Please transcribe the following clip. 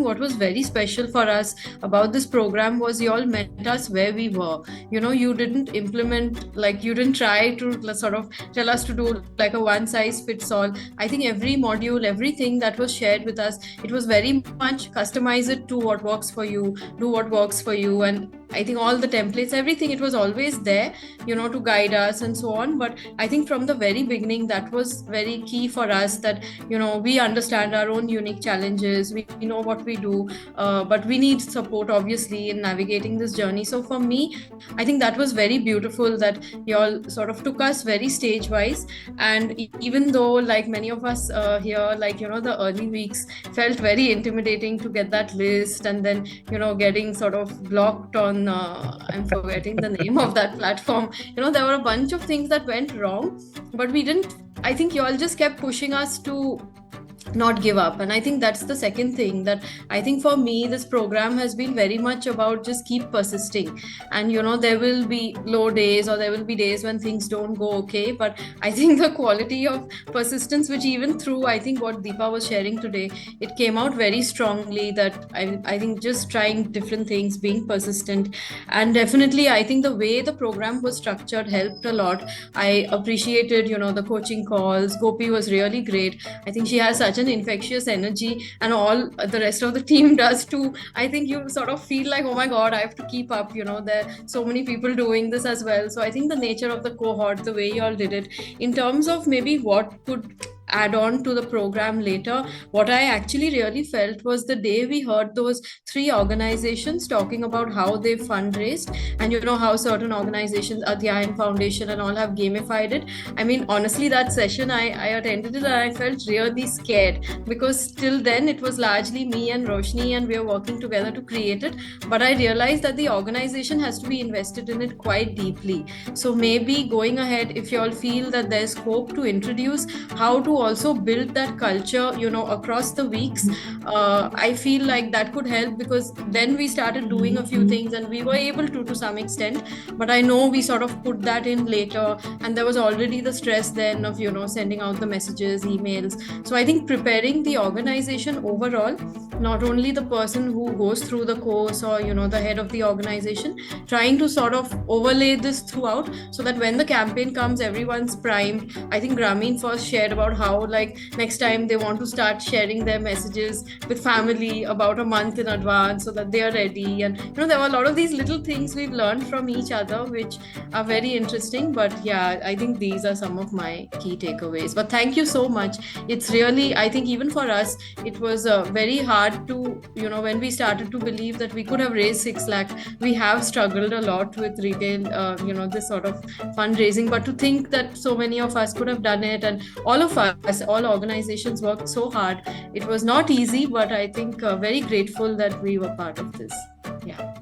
what was very special for us about this program was you all met us where we were. You didn't implement, like, you didn't try to sort of tell us to do like a one size fits all. I think every module, everything that was shared with us, it was very much customize it to what works for you, do what works for you. And I think all the templates, everything, it was always there, to guide us and so on. But I think from the very beginning, that was very key for us, that, we understand our own unique challenges, we know what we do, but we need support, obviously, in navigating this journey. So for me, I think that was very beautiful that you all sort of took us very stage wise. And even though, like, many of us here, like, the early weeks felt very intimidating to get that list, and then, getting sort of blocked on I'm forgetting the name of that platform. There were a bunch of things that went wrong, but we didn't. I think you all just kept pushing us to not give up. And I think that's the second thing, that I think for me this program has been very much about just keep persisting. And there will be low days, or there will be days when things don't go okay, but I think the quality of persistence, which even through, I think, what Deepa was sharing today, it came out very strongly, that I think just trying different things, being persistent. And definitely I think the way the program was structured helped a lot. I appreciated the coaching calls. Gopi was really great. I think she has such an infectious energy, and all the rest of the team does too. I think you sort of feel like, oh my god, I have to keep up. There are so many people doing this as well. So I think the nature of the cohort, the way you all did it, in terms of maybe what could add on to the program later, what I actually really felt was the day we heard those 3 organizations talking about how they fundraised, and how certain organizations, Adhyayan Foundation and all, have gamified it. I mean, honestly, that session I attended it, and I felt really scared, because till then it was largely me and Roshni, and we were working together to create it. But I realized that the organization has to be invested in it quite deeply. So maybe going ahead, if you all feel that there's scope to introduce how to also build that culture, across the weeks, I feel like that could help, because then we started doing a few things, and we were able to some extent. But I know we sort of put that in later, and there was already the stress then of, sending out the messages, emails. So I think preparing the organization overall, not only the person who goes through the course, or, the head of the organization, trying to sort of overlay this throughout, so that when the campaign comes, everyone's primed. I think Grameen first shared about how, like, next time they want to start sharing their messages with family about a month in advance, so that they are ready. And there were a lot of these little things we've learned from each other, which are very interesting. But yeah, I think these are some of my key takeaways. But thank you so much. It's really, I think even for us, it was very hard to, when we started to believe that we could have raised 6 lakh, we have struggled a lot with retail, this sort of fundraising. But to think that so many of us could have done it, and all of us, all organizations worked so hard. It was not easy, but I think very grateful that we were part of this. Yeah.